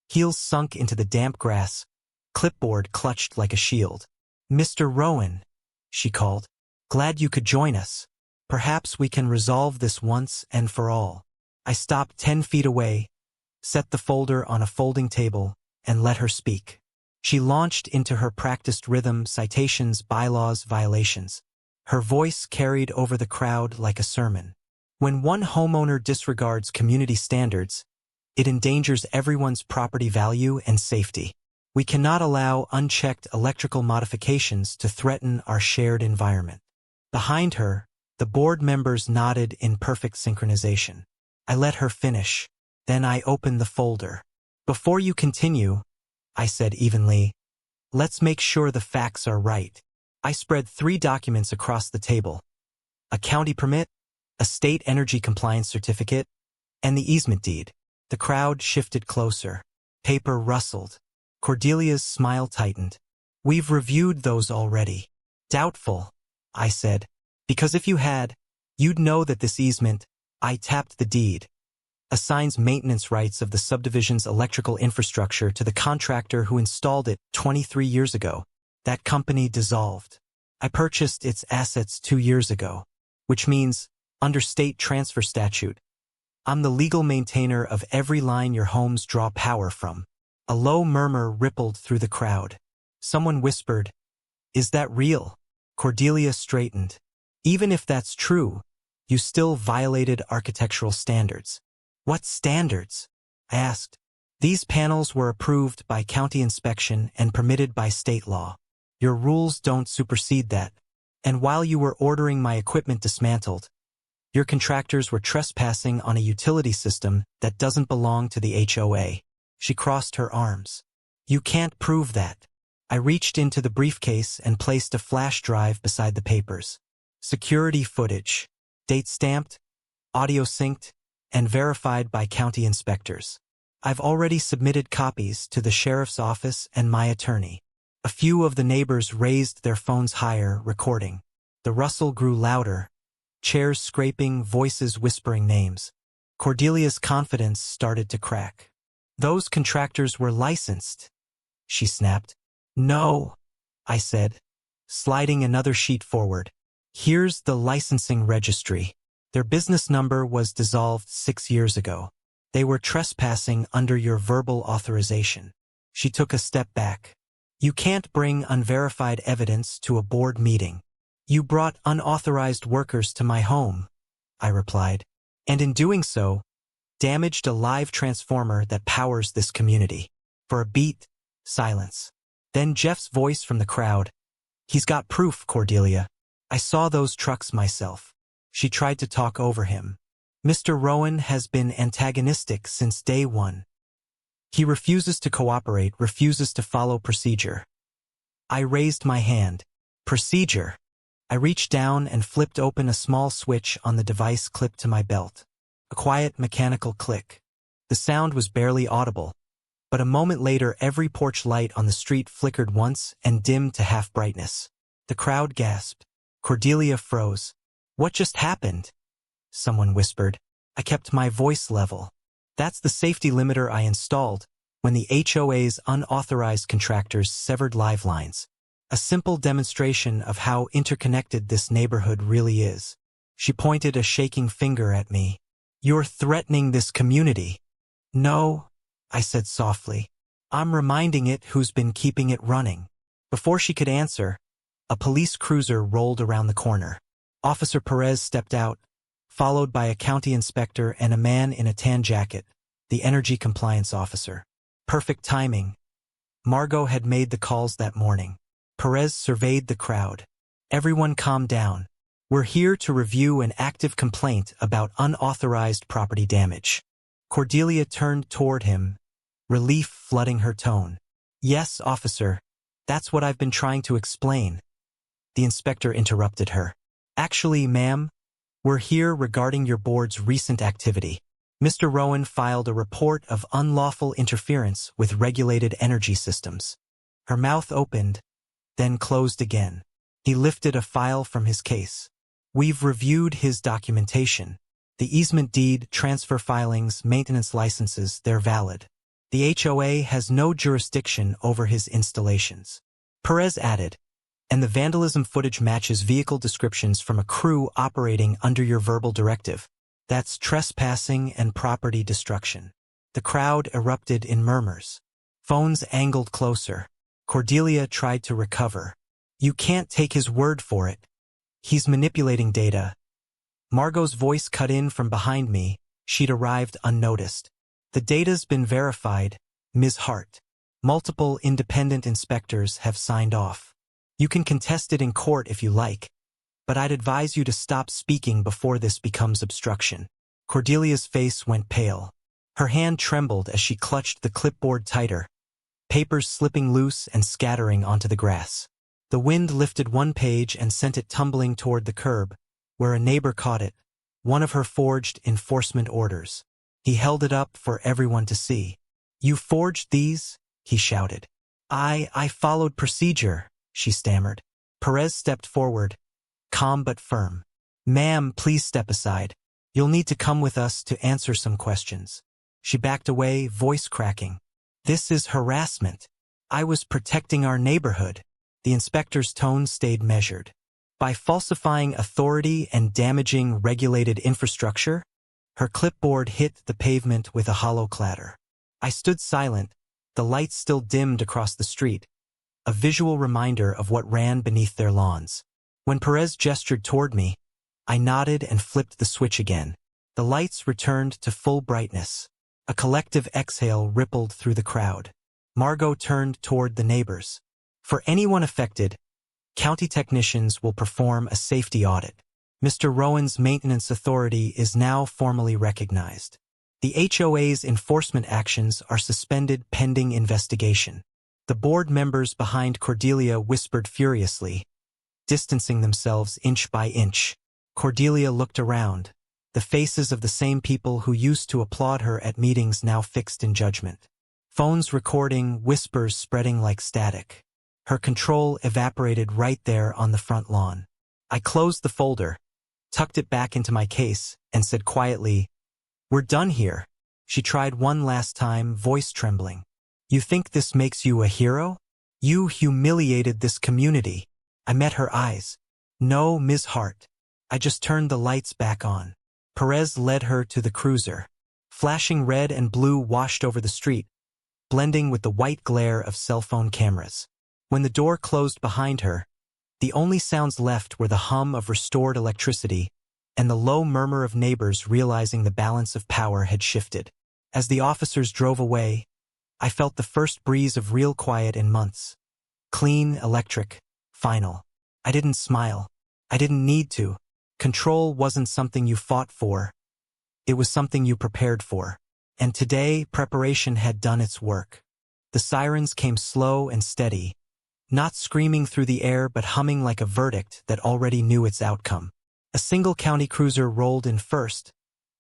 S1: heels sunk into the damp grass, clipboard clutched like a shield. "Mr. Rowan," she called, "glad you could join us. Perhaps we can resolve this once and for all." I stopped 10 feet away, set the folder on a folding table, and let her speak. She launched into her practiced rhythm, citations, bylaws, violations. Her voice carried over the crowd like a sermon. When one homeowner disregards community standards, it endangers everyone's property value and safety. We cannot allow unchecked electrical modifications to threaten our shared environment. Behind her, the board members nodded in perfect synchronization. I let her finish. Then I opened the folder. "Before you continue," I said evenly, "let's make sure the facts are right." I spread 3 documents across the table: a county permit, a state energy compliance certificate, and the easement deed. The crowd shifted closer. Paper rustled. Cordelia's smile tightened. "We've reviewed those already." "Doubtful," I said, "because if you had, you'd know that this easement," I tapped the deed, "assigns maintenance rights of the subdivision's electrical infrastructure to the contractor who installed it 23 years ago. That company dissolved. I purchased its assets 2 years ago, which means, under state transfer statute, I'm the legal maintainer of every line your homes draw power from." A low murmur rippled through the crowd. Someone whispered, "Is that real?" Cordelia straightened. "Even if that's true, you still violated architectural standards." "What standards?" I asked. "These panels were approved by county inspection and permitted by state law. Your rules don't supersede that. And while you were ordering my equipment dismantled, your contractors were trespassing on a utility system that doesn't belong to the HOA." She crossed her arms. "You can't prove that." I reached into the briefcase and placed a flash drive beside the papers. Security footage, date stamped, audio synced, and verified by county inspectors. I've already submitted copies to the sheriff's office and my attorney. A few of the neighbors raised their phones higher, recording. The rustle grew louder, chairs scraping, voices whispering names. Cordelia's confidence started to crack. "Those contractors were licensed," she snapped. "No," I said, sliding another sheet forward. "Here's the licensing registry. Their business number was dissolved 6 years ago. They were trespassing under your verbal authorization." She took a step back. "You can't bring unverified evidence to a board meeting." "You brought unauthorized workers to my home," I replied, "and in doing so, damaged a live transformer that powers this community." For a beat, silence. Then Jeff's voice from the crowd. "He's got proof, Cordelia. I saw those trucks myself." She tried to talk over him. "Mr. Rowan has been antagonistic since day one. He refuses to cooperate, refuses to follow procedure." I raised my hand. "Procedure?" I reached down and flipped open a small switch on the device clipped to my belt. A quiet mechanical click. The sound was barely audible, but a moment later every porch light on the street flickered once and dimmed to half brightness. The crowd gasped. Cordelia froze. "What just happened?" someone whispered. I kept my voice level. "That's the safety limiter I installed when the HOA's unauthorized contractors severed live lines. A simple demonstration of how interconnected this neighborhood really is." She pointed a shaking finger at me. "You're threatening this community." "No," I said softly. "I'm reminding it who's been keeping it running." Before she could answer, a police cruiser rolled around the corner. Officer Perez stepped out, followed by a county inspector and a man in a tan jacket, the energy compliance officer. Perfect timing. Margot had made the calls that morning. Perez surveyed the crowd. Everyone calm down. We're here to review an active complaint about unauthorized property damage. Cordelia turned toward him, relief flooding her tone. Yes, officer. That's what I've been trying to explain. The inspector interrupted her. Actually, ma'am, we're here regarding your board's recent activity. Mr. Rowan filed a report of unlawful interference with regulated energy systems. Her mouth opened, then closed again. He lifted a file from his case. We've reviewed his documentation. The easement deed, transfer filings, maintenance licenses, they're valid. The HOA has no jurisdiction over his installations. Perez added, and the vandalism footage matches vehicle descriptions from a crew operating under your verbal directive. That's trespassing and property destruction. The crowd erupted in murmurs. Phones angled closer. Cordelia tried to recover. You can't take his word for it. He's manipulating data. Margot's voice cut in from behind me. She'd arrived unnoticed. The data's been verified, Ms. Hart. Multiple independent inspectors have signed off. You can contest it in court if you like, but I'd advise you to stop speaking before this becomes obstruction. Cordelia's face went pale. Her hand trembled as she clutched the clipboard tighter, papers slipping loose and scattering onto the grass. The wind lifted one page and sent it tumbling toward the curb, where a neighbor caught it, one of her forged enforcement orders. He held it up for everyone to see. You forged these? He shouted. I followed procedure, she stammered. Perez stepped forward, calm but firm. Ma'am, please step aside. You'll need to come with us to answer some questions. She backed away, voice cracking. This is harassment. I was protecting our neighborhood. The inspector's tone stayed measured. By falsifying authority and damaging regulated infrastructure? Her clipboard hit the pavement with a hollow clatter. I stood silent, the lights still dimmed across the street, a visual reminder of what ran beneath their lawns. When Perez gestured toward me, I nodded and flipped the switch again. The lights returned to full brightness. A collective exhale rippled through the crowd. Margot turned toward the neighbors. For anyone affected, county technicians will perform a safety audit. Mr. Rowan's maintenance authority is now formally recognized. The HOA's enforcement actions are suspended pending investigation. The board members behind Cordelia whispered furiously, distancing themselves inch by inch. Cordelia looked around, the faces of the same people who used to applaud her at meetings now fixed in judgment. Phones recording, whispers spreading like static. Her control evaporated right there on the front lawn. I closed the folder, tucked it back into my case, and said quietly, We're done here. She tried one last time, voice trembling. You think this makes you a hero? You humiliated this community. I met her eyes. No, Ms. Hart. I just turned the lights back on. Perez led her to the cruiser. Flashing red and blue washed over the street, blending with the white glare of cell phone cameras. When the door closed behind her, the only sounds left were the hum of restored electricity and the low murmur of neighbors realizing the balance of power had shifted. As the officers drove away, I felt the first breeze of real quiet in months. Clean, electric, final. I didn't smile. I didn't need to. Control wasn't something you fought for. It was something you prepared for. And today, preparation had done its work. The sirens came slow and steady, not screaming through the air but humming like a verdict that already knew its outcome. A single county cruiser rolled in first,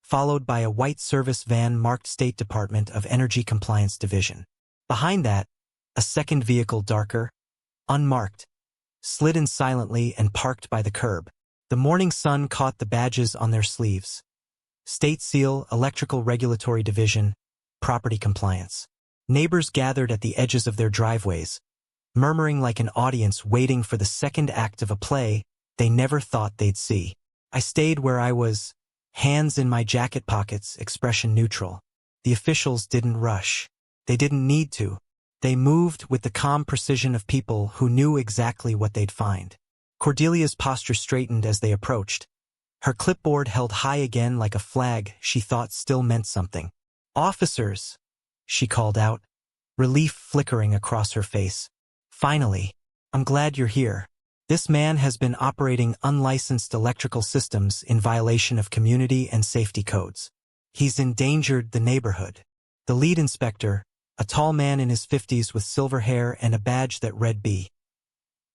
S1: followed by a white service van marked State Department of Energy Compliance Division. Behind that, a second vehicle darker, unmarked, slid in silently and parked by the curb. The morning sun caught the badges on their sleeves. State Seal, Electrical Regulatory Division, Property Compliance. Neighbors gathered at the edges of their driveways, murmuring like an audience waiting for the second act of a play they never thought they'd see. I stayed where I was, hands in my jacket pockets, expression neutral. The officials didn't rush. They didn't need to. They moved with the calm precision of people who knew exactly what they'd find. Cordelia's posture straightened as they approached. Her clipboard held high again like a flag she thought still meant something. Officers, she called out. relief flickering across her face. Finally, I'm glad you're here. This man has been operating unlicensed electrical systems in violation of community and safety codes. He's endangered the neighborhood. The lead inspector, a tall man in his 50s with silver hair and a badge that read B.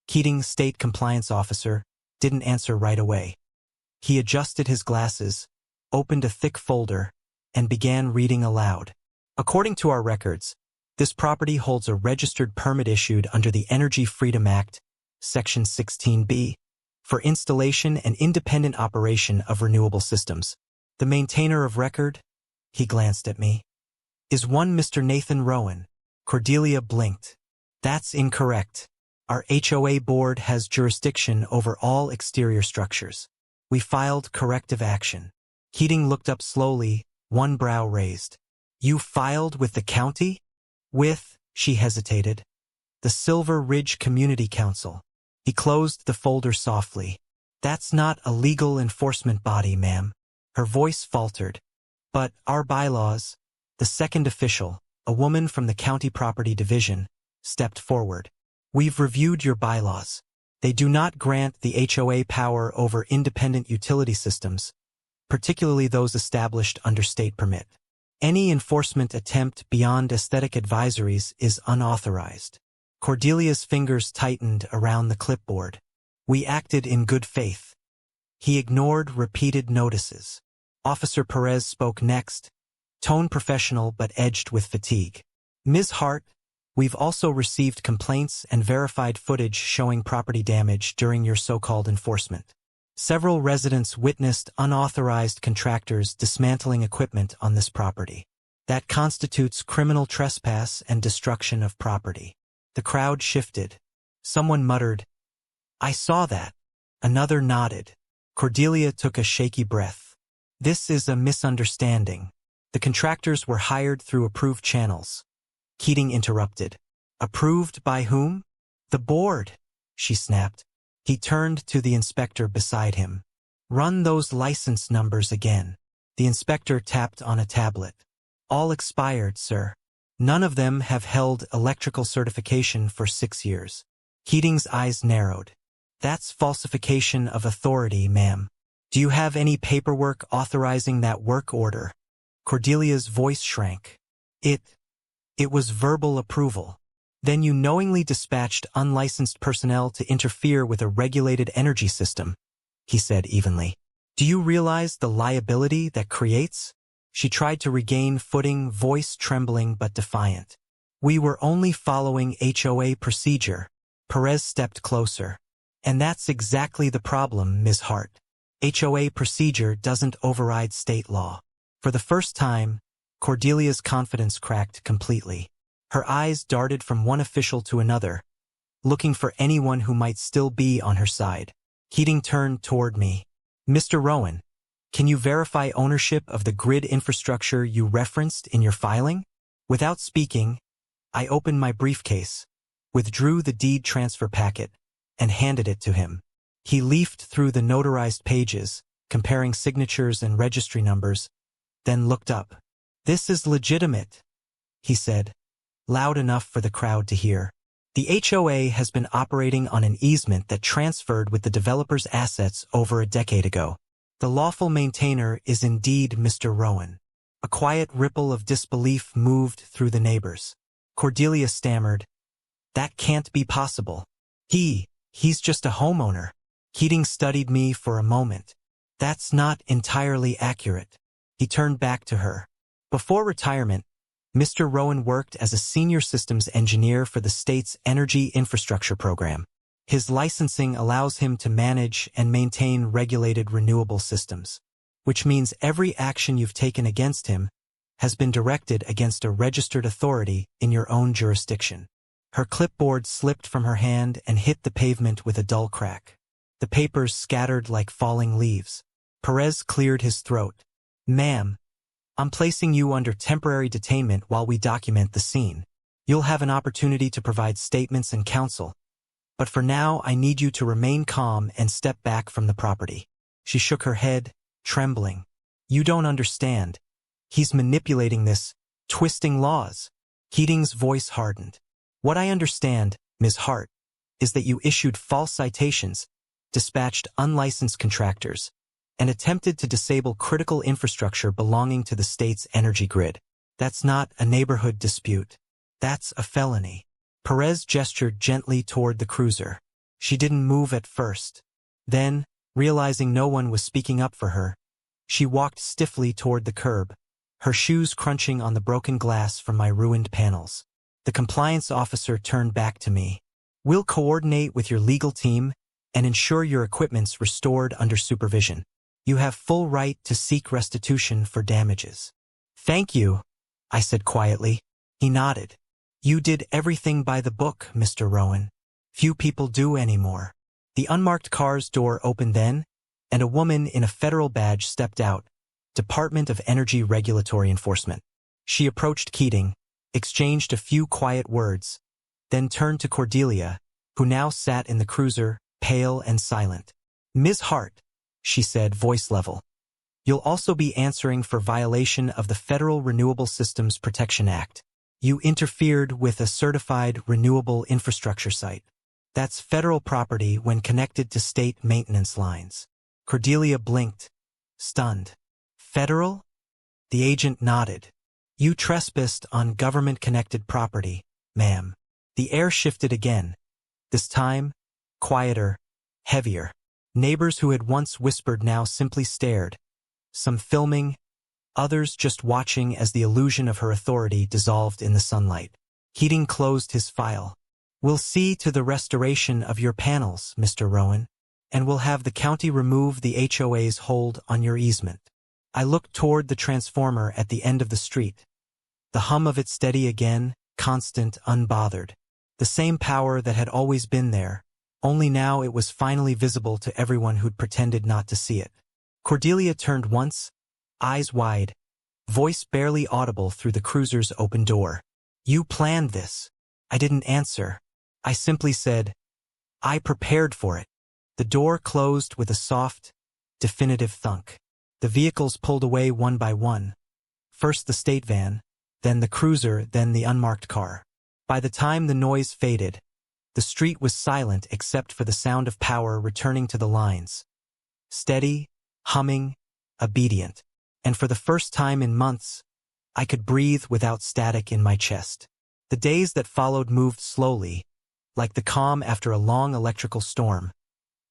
S1: Keating, state compliance officer, didn't answer right away. He adjusted his glasses, opened a thick folder, and began reading aloud. According to our records, this property holds a registered permit issued under the Energy Freedom Act, Section 16B, for installation and independent operation of renewable systems. The maintainer of record, he glanced at me, is one Mr. Nathan Rowan. Cordelia blinked. That's incorrect. Our HOA board has jurisdiction over all exterior structures. We filed corrective action. Keating looked up slowly, one brow raised. You filed with the county? With, she hesitated, the Silver Ridge Community Council. He closed the folder softly. That's not a legal enforcement body, ma'am. Her voice faltered. But our bylaws, the second official, a woman from the county property division, stepped forward. We've reviewed your bylaws. They do not grant the HOA power over independent utility systems, particularly those established under state permit. Any enforcement attempt beyond aesthetic advisories is unauthorized. Cordelia's fingers tightened around the clipboard. We acted in good faith. He ignored repeated notices. Officer Perez spoke next, tone professional but edged with fatigue. Ms. Hart, we've also received complaints and verified footage showing property damage during your so-called enforcement. Several residents witnessed unauthorized contractors dismantling equipment on this property. That constitutes criminal trespass and destruction of property. The crowd shifted. Someone muttered, I saw that. Another nodded. Cordelia took a shaky breath. This is a misunderstanding. The contractors were hired through approved channels. Keating interrupted. Approved by whom? The board, she snapped. He turned to the inspector beside him. Run those license numbers again. The inspector tapped on a tablet. All expired, sir. None of them have held electrical certification for 6 years. Keating's eyes narrowed. That's falsification of authority, ma'am. Do you have any paperwork authorizing that work order? Cordelia's voice shrank. It was verbal approval. Then you knowingly dispatched unlicensed personnel to interfere with a regulated energy system, he said evenly. Do you realize the liability that creates? She tried to regain footing, voice trembling but defiant. We were only following HOA procedure. Perez stepped closer. And that's exactly the problem, Ms. Hart. HOA procedure doesn't override state law. For the first time, Cordelia's confidence cracked completely. Her eyes darted from one official to another, looking for anyone who might still be on her side. Keating turned toward me. Mr. Rowan, can you verify ownership of the grid infrastructure you referenced in your filing? Without speaking, I opened my briefcase, withdrew the deed transfer packet, and handed it to him. He leafed through the notarized pages, comparing signatures and registry numbers, then looked up. This is legitimate, he said, loud enough for the crowd to hear. The HOA has been operating on an easement that transferred with the developer's assets over a decade ago. The lawful maintainer is indeed Mr. Rowan. A quiet ripple of disbelief moved through the neighbors. Cordelia stammered, That can't be possible. He's just a homeowner. Keating studied me for a moment. That's not entirely accurate. He turned back to her. Before retirement, Mr. Rowan worked as a senior systems engineer for the state's energy infrastructure program. His licensing allows him to manage and maintain regulated renewable systems, which means every action you've taken against him has been directed against a registered authority in your own jurisdiction. Her clipboard slipped from her hand and hit the pavement with a dull crack. The papers scattered like falling leaves. Perez cleared his throat. Ma'am, I'm placing you under temporary detainment while we document the scene. You'll have an opportunity to provide statements and counsel. But for now, I need you to remain calm and step back from the property. She shook her head, trembling. You don't understand. He's manipulating this, twisting laws. Keating's voice hardened. What I understand, Ms. Hart, is that you issued false citations, dispatched unlicensed contractors, and attempted to disable critical infrastructure belonging to the state's energy grid. That's not a neighborhood dispute. That's a felony. Perez gestured gently toward the cruiser. She didn't move at first. Then, realizing no one was speaking up for her, she walked stiffly toward the curb, her shoes crunching on the broken glass from my ruined panels. The compliance officer turned back to me. We'll coordinate with your legal team and ensure your equipment's restored under supervision. You have full right to seek restitution for damages. Thank you, I said quietly. He nodded. You did everything by the book, Mr. Rowan. Few people do anymore. The unmarked car's door opened then, and a woman in a federal badge stepped out, Department of Energy Regulatory Enforcement. She approached Keating, exchanged a few quiet words, then turned to Cordelia, who now sat in the cruiser, pale and silent. Ms. Hart, she said, voice level. You'll also be answering for violation of the Federal Renewable Systems Protection Act. You interfered with a certified renewable infrastructure site. That's federal property when connected to state maintenance lines. Cordelia blinked, stunned. Federal? The agent nodded. You trespassed on government-connected property, ma'am. The air shifted again. This time, quieter, heavier. Neighbors who had once whispered now simply stared, some filming, others just watching as the illusion of her authority dissolved in the sunlight. Keating closed his file. We'll see to the restoration of your panels, Mr. Rowan, and we'll have the county remove the HOA's hold on your easement. I looked toward the transformer at the end of the street. The hum of it steady again, constant, unbothered. The same power that had always been there, only now it was finally visible to everyone who'd pretended not to see it. Cordelia turned once, eyes wide, voice barely audible through the cruiser's open door. You planned this. I didn't answer. I simply said, I prepared for it. The door closed with a soft, definitive thunk. The vehicles pulled away one by one. First the state van, then the cruiser, then the unmarked car. By the time the noise faded, the street was silent except for the sound of power returning to the lines. Steady, humming, obedient. And for the first time in months, I could breathe without static in my chest. The days that followed moved slowly, like the calm after a long electrical storm.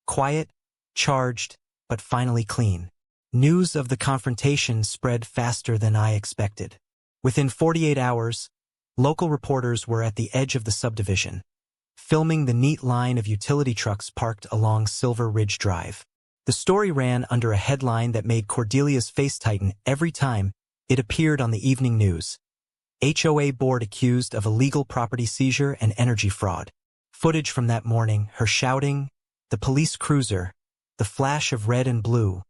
S1: Quiet, charged, but finally clean. News of the confrontation spread faster than I expected. Within 48 hours, local reporters were at the edge of the subdivision, filming the neat line of utility trucks parked along Silver Ridge Drive. The story ran under a headline that made Cordelia's face tighten every time it appeared on the evening news. HOA board accused of illegal property seizure and energy fraud. Footage from that morning, her shouting, the police cruiser, the flash of red and blue,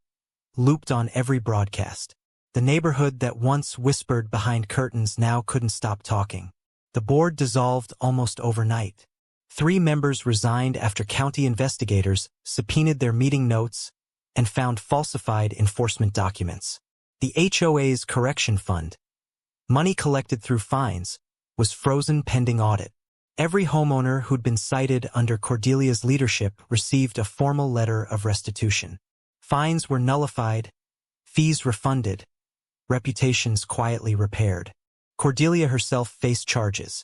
S1: looped on every broadcast. The neighborhood that once whispered behind curtains now couldn't stop talking. The board dissolved almost overnight. 3 members resigned after county investigators subpoenaed their meeting notes and found falsified enforcement documents. The HOA's correction fund, money collected through fines, was frozen pending audit. Every homeowner who'd been cited under Cordelia's leadership received a formal letter of restitution. Fines were nullified, fees refunded, reputations quietly repaired. Cordelia herself faced charges.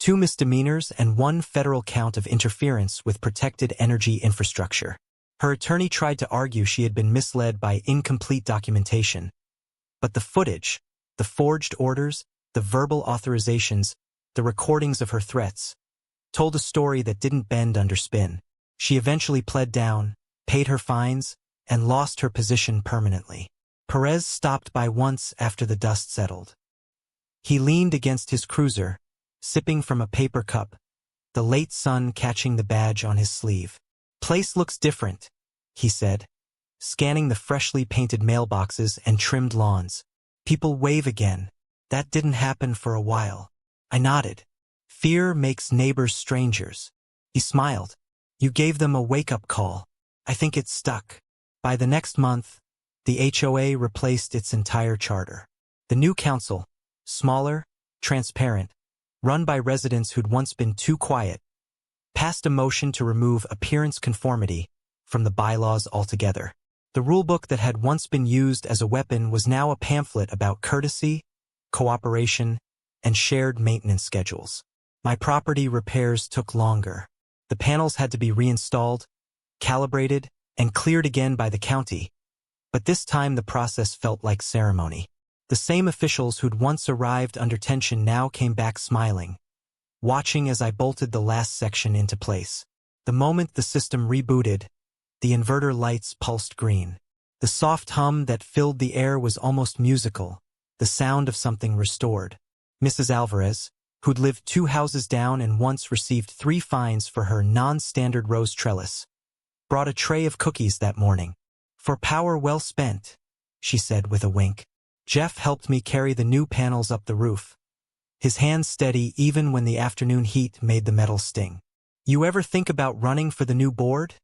S1: 2 misdemeanors and 1 federal count of interference with protected energy infrastructure. Her attorney tried to argue she had been misled by incomplete documentation. But the footage, the forged orders, the verbal authorizations, the recordings of her threats, told a story that didn't bend under spin. She eventually pled down, paid her fines, and lost her position permanently. Perez stopped by once after the dust settled. He leaned against his cruiser, sipping from a paper cup, the late sun catching the badge on his sleeve. Place looks different, he said, scanning the freshly painted mailboxes and trimmed lawns. People wave again. That didn't happen for a while. I nodded. Fear makes neighbors strangers. He smiled. You gave them a wake-up call. I think it stuck. By the next month, the HOA replaced its entire charter. The new council, smaller, transparent, run by residents who'd once been too quiet, passed a motion to remove appearance conformity from the bylaws altogether. The rulebook that had once been used as a weapon was now a pamphlet about courtesy, cooperation, and shared maintenance schedules. My property repairs took longer. The panels had to be reinstalled, calibrated, and cleared again by the county, but this time the process felt like ceremony. The same officials who'd once arrived under tension now came back smiling, watching as I bolted the last section into place. The moment the system rebooted, the inverter lights pulsed green. The soft hum that filled the air was almost musical, the sound of something restored. Mrs. Alvarez, who'd lived 2 houses down and once received 3 fines for her non-standard rose trellis, brought a tray of cookies that morning. "For power well spent," she said with a wink. Jeff helped me carry the new panels up the roof, his hands steady even when the afternoon heat made the metal sting. "You ever think about running for the new board?"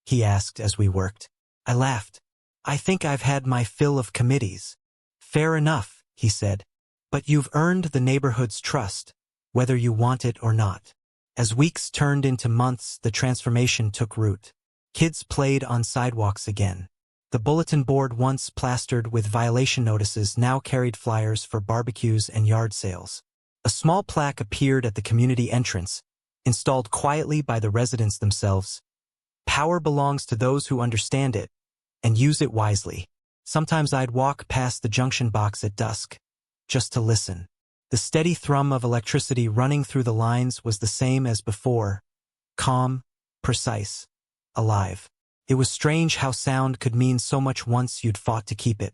S1: he asked as we worked. I laughed. "I think I've had my fill of committees." "Fair enough," he said. "But you've earned the neighborhood's trust, whether you want it or not." As weeks turned into months, the transformation took root. Kids played on sidewalks again. The bulletin board, once plastered with violation notices, now carried flyers for barbecues and yard sales. A small plaque appeared at the community entrance, installed quietly by the residents themselves. "Power belongs to those who understand it, and use it wisely." Sometimes I'd walk past the junction box at dusk, just to listen. The steady thrum of electricity running through the lines was the same as before, calm, precise, alive. It was strange how sound could mean so much once you'd fought to keep it.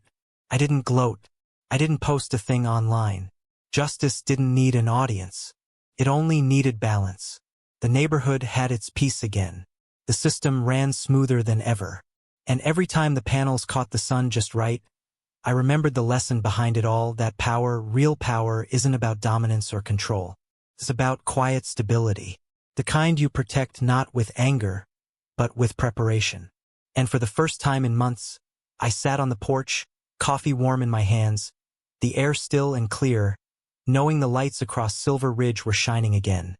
S1: I didn't gloat. I didn't post a thing online. Justice didn't need an audience. It only needed balance. The neighborhood had its peace again. The system ran smoother than ever. And every time the panels caught the sun just right, I remembered the lesson behind it all, that power, real power, isn't about dominance or control. It's about quiet stability. The kind you protect not with anger, but with preparation. And for the first time in months, I sat on the porch, coffee warm in my hands, the air still and clear, knowing the lights across Silver Ridge were shining again.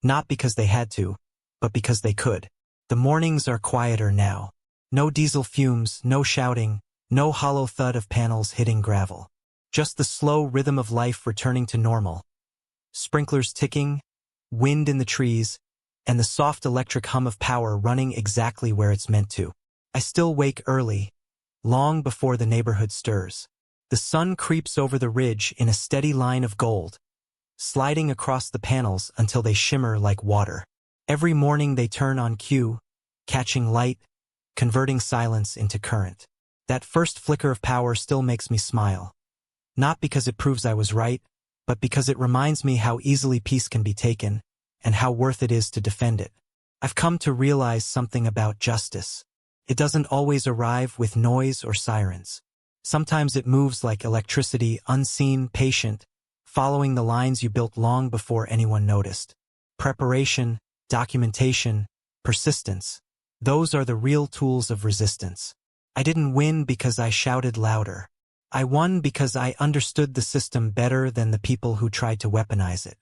S1: Not because they had to, but because they could. The mornings are quieter now. No diesel fumes, no shouting, no hollow thud of panels hitting gravel. Just the slow rhythm of life returning to normal. Sprinklers ticking, wind in the trees, and the soft electric hum of power running exactly where it's meant to. I still wake early, long before the neighborhood stirs. The sun creeps over the ridge in a steady line of gold, sliding across the panels until they shimmer like water. Every morning they turn on cue, catching light, converting silence into current. That first flicker of power still makes me smile. Not because it proves I was right, but because it reminds me how easily peace can be taken, and how worth it is to defend it. I've come to realize something about justice. It doesn't always arrive with noise or sirens. Sometimes it moves like electricity, unseen, patient, following the lines you built long before anyone noticed. Preparation, documentation, persistence. Those are the real tools of resistance. I didn't win because I shouted louder. I won because I understood the system better than the people who tried to weaponize it.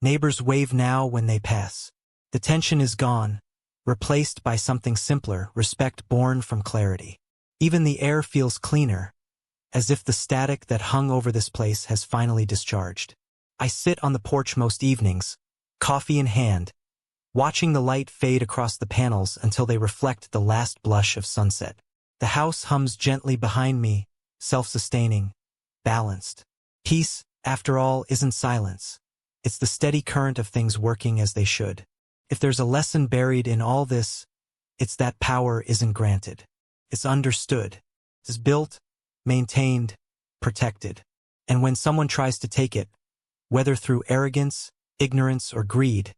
S1: Neighbors wave now when they pass. The tension is gone, replaced by something simpler, respect born from clarity. Even the air feels cleaner, as if the static that hung over this place has finally discharged. I sit on the porch most evenings, coffee in hand, watching the light fade across the panels until they reflect the last blush of sunset. The house hums gently behind me, self-sustaining, balanced. Peace, after all, isn't silence. It's the steady current of things working as they should. If there's a lesson buried in all this, it's that power isn't granted. It's understood. It's built, maintained, protected. And when someone tries to take it, whether through arrogance, ignorance, or greed,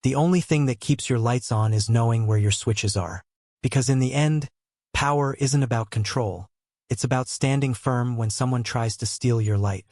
S1: the only thing that keeps your lights on is knowing where your switches are. Because in the end, power isn't about control. It's about standing firm when someone tries to steal your light.